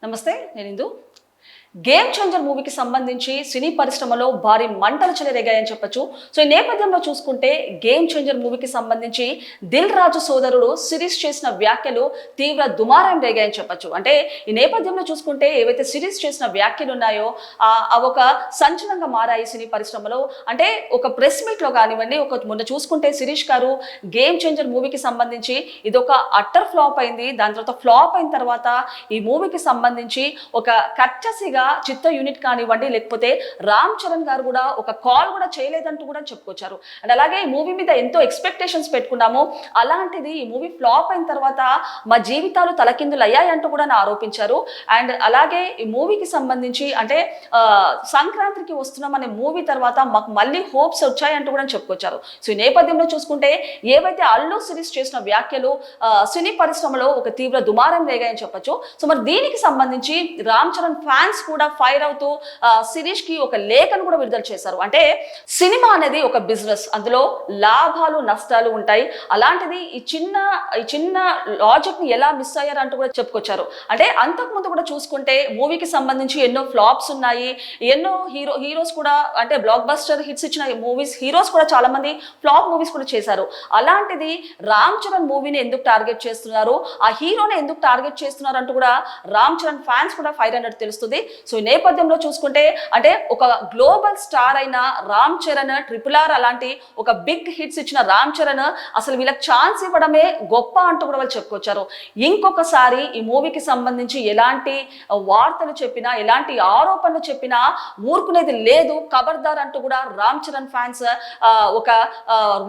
నమస్తే, నేను ఇందు. Game changer మూవీకి సంబంధించి సినీ పరిశ్రమలో భారీ మంటలు చెలరేగాయని చెప్పొచ్చు. సో ఈ నేపథ్యంలో చూసుకుంటే గేమ్ చేంజర్ మూవీకి సంబంధించి దిల్ రాజు సోదరుడు సిరీస్ చేసిన వ్యాఖ్యలు తీవ్ర దుమారం రేగాయని చెప్పొచ్చు. అంటే ఈ నేపథ్యంలో చూసుకుంటే ఏవైతే సిరీస్ చేసిన వ్యాఖ్యలు ఉన్నాయో అవి ఒక సంచలనంగా మారాయి సినీ పరిశ్రమలో. అంటే ఒక ప్రెస్ మీట్ లో కానివ్వండి, మొన్న చూసుకుంటే శిరీష్ గారు గేమ్ చేంజర్ మూవీకి సంబంధించి ఇది ఒక అట్టర్ ఫ్లాప్ అయింది. దాని తర్వాత ఫ్లాప్ అయిన తర్వాత ఈ మూవీకి సంబంధించి ఒక కర్టసీగా చిత్ర యూనిట్ కానివ్వండి, లేకపోతే రామ్ చరణ్ గారు కూడా ఒక కాల్ కూడా చేయలేదంటూ కూడా చెప్పుకొచ్చారు. అండ్ అలాగే ఈ మూవీ మీద ఎంతో ఎక్స్పెక్టేషన్స్ పెట్టుకున్నాము, అలాంటిది ఈ మూవీ ఫ్లాప్ అయిన తర్వాత మా జీవితాలు తలకిందులు అయ్యాయంటూ కూడా ఆరోపించారు. అండ్ అలాగే ఈ మూవీకి సంబంధించి అంటే సంక్రాంతికి వస్తున్నాం అనే మూవీ తర్వాత మాకు మళ్ళీ హోప్స్ వచ్చాయంటూ కూడా చెప్పుకొచ్చారు. సో ఈ నేపథ్యంలో చూసుకుంటే ఏవైతే అల్లు శిరీష్ చేసిన వ్యాఖ్యలు సినీ పరిశ్రమలో ఒక తీవ్ర దుమారం రేగాయని చెప్పొచ్చు. సో మరి దీనికి సంబంధించి రామ్ చరణ్ ఫ్యాన్స్ కూడా ఫైర్ అవుతూ శిరీష్ కి ఒక లేఖను కూడా విడుదల చేశారు. అంటే సినిమా అనేది ఒక బిజినెస్, అందులో లాభాలు నష్టాలు ఉంటాయి. అలాంటిది ఈ చిన్న లాజిక్ ని ఎలా మిస్ అయ్యారంటూ కూడా చెప్పుకొచ్చారు. అంటే అంతకుముందు కూడా చూసుకుంటే మూవీకి సంబంధించి ఎన్నో ఫ్లాప్స్ ఉన్నాయి, ఎన్నో హీరోస్ కూడా అంటే బ్లాక్ బస్టర్ హిట్స్ ఇచ్చిన మూవీస్ హీరోస్ కూడా చాలా మంది ఫ్లాప్ మూవీస్ కూడా చేశారు. అలాంటిది రామ్ చరణ్ మూవీని ఎందుకు టార్గెట్ చేస్తున్నారు, ఆ హీరోని ఎందుకు టార్గెట్ చేస్తున్నారు అంటూ కూడా రామ్ చరణ్ ఫ్యాన్స్ కూడా ఫైర్ అన్నట్టు తెలుస్తుంది. సో ఈ నేపథ్యంలో చూసుకుంటే అంటే ఒక గ్లోబల్ స్టార్ అయిన రామ్ చరణ్, RRR అలాంటి ఒక బిగ్ హిట్స్ ఇచ్చిన రామ్ చరణ్ అసలు వీళ్ళకి ఛాన్స్ ఇవ్వడమే గొప్ప అంటూ కూడా వాళ్ళు చెప్పుకొచ్చారు. ఇంకొకసారి ఈ మూవీకి సంబంధించి ఎలాంటి వార్తలు చెప్పినా, ఎలాంటి ఆరోపణలు చెప్పినా ఊరుకునేది లేదు, ఖబర్దార్ అంటూ కూడా రామ్ చరణ్ ఫ్యాన్స్ ఒక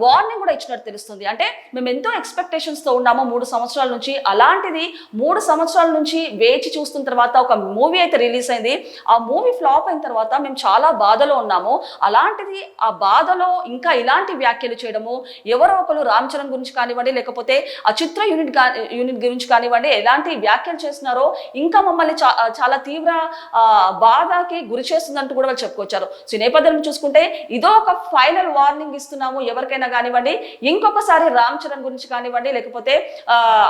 వార్నింగ్ కూడా ఇచ్చినట్టు తెలుస్తుంది. అంటే మేము ఎంతో ఎక్స్పెక్టేషన్స్ తో ఉన్నాము 3 సంవత్సరాల నుంచి, అలాంటిది 3 సంవత్సరాల నుంచి వేచి చూస్తున్న తర్వాత ఒక మూవీ అయితే రిలీజ్ అయింది. ఆ మూవీ ఫ్లాప్ అయిన తర్వాత మేము చాలా బాధలో ఉన్నాము. అలాంటిది ఆ బాధలో ఇంకా ఇలాంటి వ్యాఖ్యలు చేయడము, ఎవరో ఒకరు రామ్ చరణ్ గురించి కానివ్వండి, లేకపోతే ఆ చిత్ర యూనిట్ గురించి కానివ్వండి ఎలాంటి వ్యాఖ్యలు చేస్తున్నారో ఇంకా మమ్మల్ని చాలా తీవ్ర బాధకి గురి చేస్తుందంటూ కూడా వాళ్ళు చెప్పుకొచ్చారు. సో ఈ నేపథ్యంలో చూసుకుంటే ఇదో ఒక ఫైనల్ వార్నింగ్ ఇస్తున్నాము ఎవరికైనా కానివ్వండి, ఇంకొకసారి రామ్ చరణ్ గురించి కానివ్వండి, లేకపోతే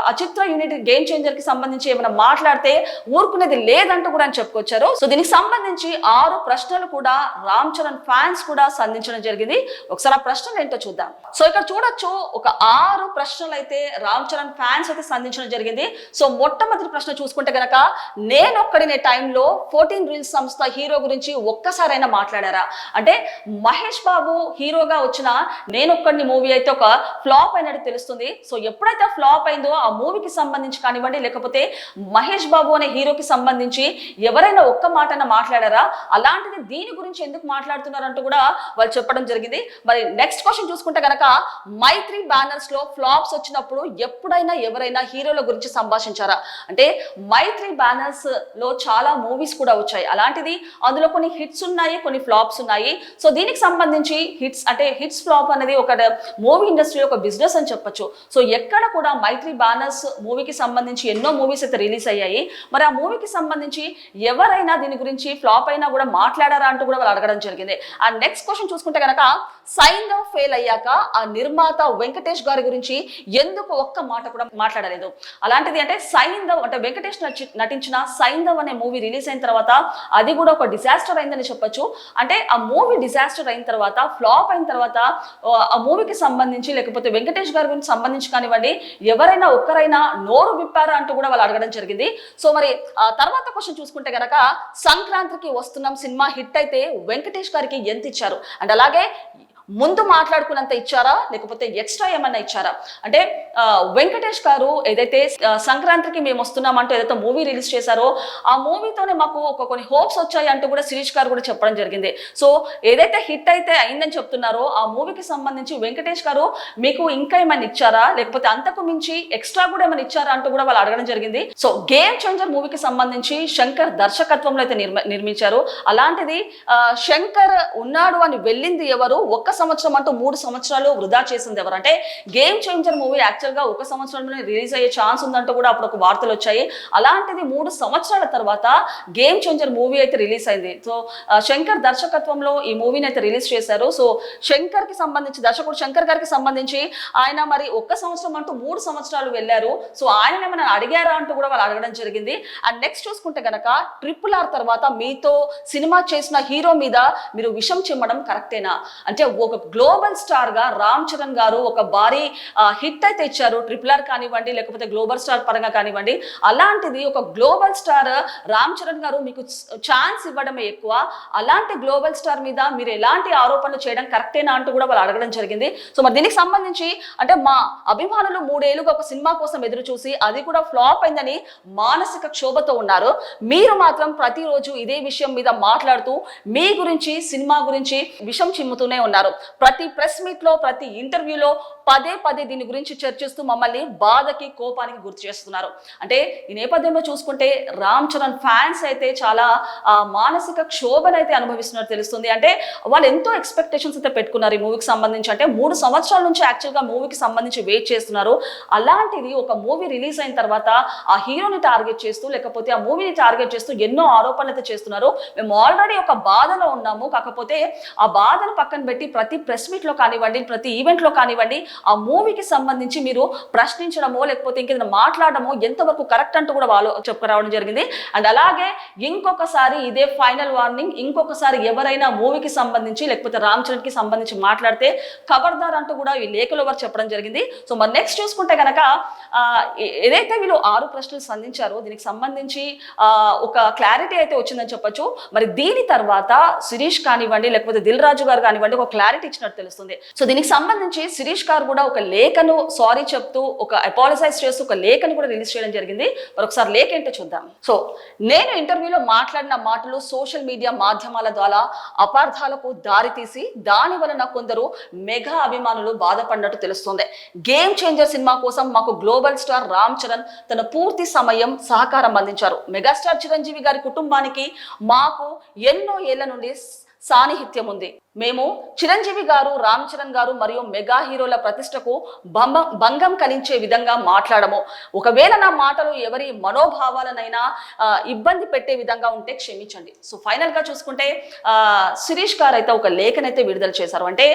ఆ చిత్ర యూనిట్ గేమ్ చేంజర్ కి సంబంధించి ఏమైనా మాట్లాడితే ఊరుకునేది లేదంటూ కూడా అని చెప్పుకొచ్చారు. సో దీనికి సంబంధించి 6 ప్రశ్నలు కూడా రామ్ చరణ్ ఫ్యాన్స్ కూడా సంధించడం జరిగింది. ఒకసారి ఆ ప్రశ్నలు ఏంటో చూద్దాం. సో ఇక్కడ చూడొచ్చు, ఒక 6 ప్రశ్నలు అయితే రామ్ చరణ్ ఫ్యాన్స్ అయితే సంధించడం జరిగింది. సో మొట్టమొదటి ప్రశ్న చూసుకుంటే గనక, నేనొక్కడినే టైంలో 14 రీల్స్ సంస్థ హీరో గురించి ఒక్కసారైనా మాట్లాడారా? అంటే మహేష్ బాబు హీరోగా వచ్చిన నేనొక్కడిని మూవీ అయితే ఒక ఫ్లాప్ అయినట్టు తెలుస్తుంది. సో ఎప్పుడైతే ఫ్లాప్ అయిందో ఆ మూవీకి సంబంధించి కానివ్వండి, లేకపోతే మహేష్ బాబు అనే హీరోకి సంబంధించి ఎవరైనా ఒక్క మాటన మాట్లాడారా? అలాంటిది దీని గురించి ఎందుకు మాట్లాడుతున్నారంటూ కూడా వాళ్ళు చెప్పడం జరిగింది. మరి నెక్స్ట్ క్వశ్చన్ చూసుకుంటే గనక, మైత్రి బ్యానర్స్ లో ఫ్లాప్స్ వచ్చినప్పుడు ఎప్పుడైనా ఎవరైనా హీరోల గురించి సంభాషించారా? అంటే మైత్రి బ్యానర్స్ లో చాలా మూవీస్ కూడా వచ్చాయి, అలాంటిది అందులో కొన్ని హిట్స్ ఉన్నాయి, కొన్ని ఫ్లాప్స్ ఉన్నాయి. సో దీనికి సంబంధించి హిట్స్ ఫ్లాప్ అనేది ఒక మూవీ ఇండస్ట్రీలో ఒక బిజినెస్ అని చెప్పొచ్చు. సో ఎక్కడ కూడా మైత్రి బ్యానర్స్ మూవీకి సంబంధించి ఎన్నో మూవీస్ అయితే రిలీజ్ అయ్యాయి. మరి ఆ మూవీకి సంబంధించి ఎవరైనా దీని గురించి ఫ్లాప్ అయినా కూడా మాట్లాడారా అంటూ కూడా వాళ్ళు అడగడం జరిగింది. అండ్ నెక్స్ట్ క్వశ్చన్ చూసుకుంటే కనుక, సైంధవ్ ఫెయిల్ అయ్యాక ఆ నిర్మాత వెంకటేష్ గారి గురించి ఎందుకు ఒక్క మాట కూడా మాట్లాడలేదు? అలాంటిది అంటే సైంధవ్ అంటే వెంకటేష్ నటించిన సైంధవ్ అనే మూవీ రిలీజ్ అయిన తర్వాత అది కూడా ఒక డిజాస్టర్ అయిందని చెప్పొచ్చు. అంటే ఆ మూవీ డిజాస్టర్ అయిన తర్వాత, ఫ్లాప్ అయిన తర్వాత ఆ మూవీకి సంబంధించి లేకపోతే వెంకటేష్ గారి గురించి సంబంధించి కానివ్వండి ఎవరైనా ఒక్కరైనా నోరు విప్పారా అంటూ కూడా వాళ్ళు అడగడం జరిగింది. సో మరి తర్వాత క్వశ్చన్ చూసుకుంటే గనక, సంక్రాంతికి వస్తున్నాం సినిమా హిట్ అయితే వెంకటేష్ గారికి ఎంత ఇచ్చారు? అండ్ అలాగే ముందు మాట్లాడుకున్నంత ఇచ్చారా, లేకపోతే ఎక్స్ట్రా ఏమన్నా ఇచ్చారా? అంటే వెంకటేష్ గారు ఏదైతే సంక్రాంతికి మేము వస్తున్నామంటూ ఏదైతే మూవీ రిలీజ్ చేశారో ఆ మూవీతోనే మాకు కొన్ని హోప్స్ వచ్చాయి అంటూ కూడా శిరీష్ గారు కూడా చెప్పడం జరిగింది. సో ఏదైతే హిట్ అయితే అయిందని చెప్తున్నారో ఆ మూవీకి సంబంధించి వెంకటేష్ గారు మీకు ఇంకా ఏమైనా ఇచ్చారా, లేకపోతే అంతకు మించి ఎక్స్ట్రా కూడా ఏమైనా ఇచ్చారా అంటూ కూడా వాళ్ళు అడగడం జరిగింది. సో గేమ్ చేంజర్ మూవీకి సంబంధించి శంకర్ దర్శకత్వంలో అయితే నిర్మించారు. అలాంటిది శంకర్ ఉన్నాడు అని వెళ్ళింది ఎవరు? ఒక్క సంవత్సరం అంటూ 3 సంవత్సరాలు వృధా చేసింది ఎవరంటే గేమ్ చేంజర్ మూవీ యాక్చువల్గా 1 సంవత్సరంలోనే రిలీజ్ అయ్యే ఛాన్స్ ఉందంటూ కూడా అప్పుడు ఒక వార్తలు వచ్చాయి. అలాంటిది 3 సంవత్సరాల తర్వాత గేమ్ చేంజర్ మూవీ అయితే రిలీజ్ అయింది. సో శంకర్ దర్శకత్వంలో ఈ మూవీని అయితే రిలీజ్ చేశారు. సో శంకర్ కి సంబంధించి దర్శకుడు శంకర్ గారికి సంబంధించి ఆయన మరి 1 సంవత్సరం అంటూ 3 సంవత్సరాలు వెళ్ళారు. సో ఆయన ఏమైనా అడిగారా అంటూ కూడా వాళ్ళు అడగడం జరిగింది. అండ్ నెక్స్ట్ చూసుకుంటే గనక RRR తర్వాత మీతో సినిమా చేసిన హీరో మీద మీరు విషం చిమ్మడం కరెక్టేనా అంటే ఒక గ్లోబల్ స్టార్ గా రామ్ చరణ్ గారు ఒక భారీ హిట్ అయితే ఇచ్చారు. RRR కానివ్వండి లేకపోతే గ్లోబల్ స్టార్ పరంగా కానివ్వండి. అలాంటిది ఒక గ్లోబల్ స్టార్ రామ్ చరణ్ గారు మీకు ఛాన్స్ ఇవ్వడమే ఎక్కువ. అలాంటి గ్లోబల్ స్టార్ మీద మీరు ఎలాంటి ఆరోపణలు చేయడం కరెక్టేనా అంటూ కూడా వాళ్ళు అడగడం జరిగింది. సో మరి దీనికి సంబంధించి అంటే మా అభిమానులు 3 ఏళ్లుగా ఒక సినిమా కోసం ఎదురు చూసి అది కూడా ఫ్లాప్ అయిందని మానసిక క్షోభతో ఉన్నారు. మీరు మాత్రం ప్రతిరోజు ఇదే విషయం మీద మాట్లాడుతూ మీ గురించి సినిమా గురించి విషం చిమ్ముతూనే ఉన్నారు. ప్రతి ప్రెస్ మీట్ లో ప్రతి ఇంటర్వ్యూలో పదే దీని గురించి చర్చిస్తూ మమ్మల్ని బాధకి కోపానికి గుర్తు చేస్తున్నారు. అంటే ఈ నేపథ్యంలో చూసుకుంటే రామ్ చరణ్ ఫ్యాన్స్ అయితే చాలా మానసిక క్షోభనైతే అనుభవిస్తున్నట్టు తెలుస్తుంది. అంటే వాళ్ళు ఎంతో ఎక్స్పెక్టేషన్స్ అయితే పెట్టుకున్నారు ఈ మూవీకి సంబంధించి. అంటే 3 సంవత్సరాల నుంచి యాక్చువల్గా మూవీకి సంబంధించి వెయిట్ చేస్తున్నారు. అలాంటిది ఒక మూవీ రిలీజ్ అయిన తర్వాత ఆ హీరోని టార్గెట్ చేస్తూ లేకపోతే ఆ మూవీని టార్గెట్ చేస్తూ ఎన్నో ఆరోపణలు అయితే చేస్తున్నారు. మేము ఆల్రెడీ ఒక బాధలో ఉన్నాము. కాకపోతే ఆ బాధను పక్కన పెట్టి ప్రతి ప్రెస్ మీట్ లో కానివ్వండి ప్రతి ఈవెంట్ లో కానివ్వండి ఆ మూవీకి సంబంధించి మీరు ప్రశ్నించడమో లేకపోతే ఇంకేదైనా మాట్లాడడమో ఎంతవరకు కరెక్ట్ అంటూ కూడా వాళ్ళు చెప్పుకురావడం జరిగింది. అండ్ అలాగే ఇంకొకసారి ఇదే ఫైనల్ వార్నింగ్, ఇంకొకసారి ఎవరైనా మూవీకి సంబంధించి లేకపోతే రామ్ చరణ్ కి సంబంధించి మాట్లాడితే ఖబర్దార్ అంటూ కూడా ఈ లేఖలో వారు చెప్పడం జరిగింది. సో మరి నెక్స్ట్ చూసుకుంటే కనుక ఏదైతే వీళ్ళు 6 ప్రశ్నలు సంధించారో దీనికి సంబంధించి ఒక క్లారిటీ అయితే వచ్చిందని చెప్పొచ్చు. మరి దీని తర్వాత శిరీష్ కానివ్వండి లేకపోతే దిల్ రాజు గారు కానివ్వండి ఒక క్లారిటీ ఇచ్చినట్టు తెలుస్తుంది. సో దీనికి సంబంధించి శిరీష్ గారు కూడా ఒక లేఖను సారీ చెప్తూ ఒక అపాలజైజ్ చేస్తూ ఒక లేఖను కూడా రిలీజ్ చేయడం జరిగింది. మరొకసారి లేఖ ఏంటో చూద్దాం. సో నేను ఇంటర్వ్యూలో మాట్లాడిన మాటలు సోషల్ మీడియా మాధ్యమాల ద్వారా అపార్థాలకు దారితీసి దాని వలన కొందరు మెగా అభిమానులు బాధపడినట్టు తెలుస్తుంది. గేమ్ చేంజర్ సినిమా కోసం మాకు గ్లోబల్ స్టార్ రామ్ చరణ్ తన పూర్తి సమయం సహకారం అందించారు. మెగాస్టార్ చిరంజీవి గారి కుటుంబానికి మాకు ఎన్నో ఏళ్ల నుండి సాన్నిహిత్యం ఉంది. మేము చిరంజీవి గారు రామ్ చరణ్ గారు మరియు మెగా హీరోల ప్రతిష్టకు భంగం కలించే విధంగా మాట్లాడము. ఒకవేళ నా మాటలు ఎవరి మనోభావాలనైనా ఇబ్బంది పెట్టే విధంగా ఉంటే క్షమించండి. సో ఫైనల్ గా చూసుకుంటే శిరీష్ గారు అయితే ఒక లేఖనైతే విడుదల చేశారు. అంటే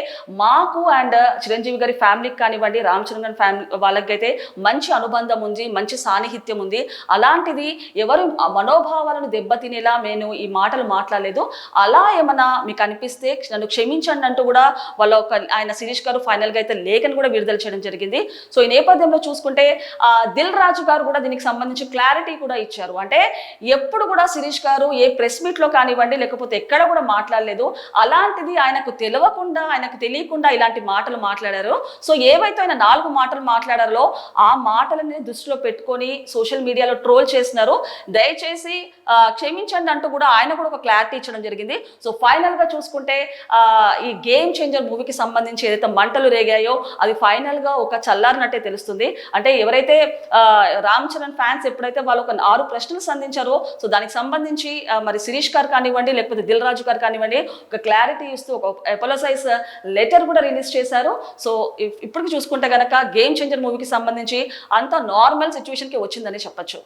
మాకు అండ్ చిరంజీవి గారి ఫ్యామిలీకి కానివ్వండి రామ్ చరణ్ గారి ఫ్యామిలీ వాళ్ళకైతే మంచి అనుబంధం ఉంది, మంచి సాన్నిహిత్యం ఉంది. అలాంటిది ఎవరు మనోభావాలను దెబ్బతినేలా నేను ఈ మాటలు మాట్లాడలేదు. అలా ఏమన్నా మీకు అనిపిస్తే నన్ను క్షమించండి అంటూ కూడా వాళ్ళ ఆయన శిరీష్ గారు ఫైనల్ గా అయితే లేఖను కూడా విడుదల చేయడం జరిగింది. సో ఈ నేపథ్యంలో చూసుకుంటే దిల్ రాజు గారు కూడా దీనికి సంబంధించి క్లారిటీ కూడా ఇచ్చారు. అంటే ఎప్పుడు కూడా శిరీష్ గారు ఏ ప్రెస్ మీట్ లో కానివ్వండి లేకపోతే ఎక్కడ కూడా మాట్లాడలేదు. అలాంటిది ఆయనకు తెలియకుండా ఆయనకు తెలియకుండా ఇలాంటి మాటలు మాట్లాడారు. సో ఏవైతే ఆయన 4 మాటలు మాట్లాడారో ఆ మాటలని దృష్టిలో పెట్టుకొని సోషల్ మీడియాలో ట్రోల్ చేస్తున్నారు. దయచేసి క్షమించండి అంటూ కూడా ఆయన కూడా ఒక క్లారిటీ ఇచ్చడం జరిగింది. సో ఫైనల్ గా చూసుకుంటే ఈ గేమ్ చేంజర్ మూవీకి సంబంధించి ఏదైతే మంటలు రేగాయో అది ఫైనల్ గా ఒక చల్లారినట్టే తెలుస్తుంది. అంటే ఎవరైతే రామ్ చరణ్ ఫ్యాన్స్ ఎప్పుడైతే వాళ్ళు ఒక 6 ప్రశ్నలు సంధించారో సో దానికి సంబంధించి మరి శిరీష్ గారు కానివ్వండి లేకపోతే దిల్ రాజు గారు కానివ్వండి ఒక క్లారిటీ ఇస్తూ ఒక అపాలజైజ్ లెటర్ కూడా రిలీజ్ చేశారు. సో ఇప్పటికి చూసుకుంటే కనుక గేమ్ చేంజర్ మూవీకి సంబంధించి అంత నార్మల్ సిచ్యువేషన్ కి వచ్చిందని చెప్పొచ్చు.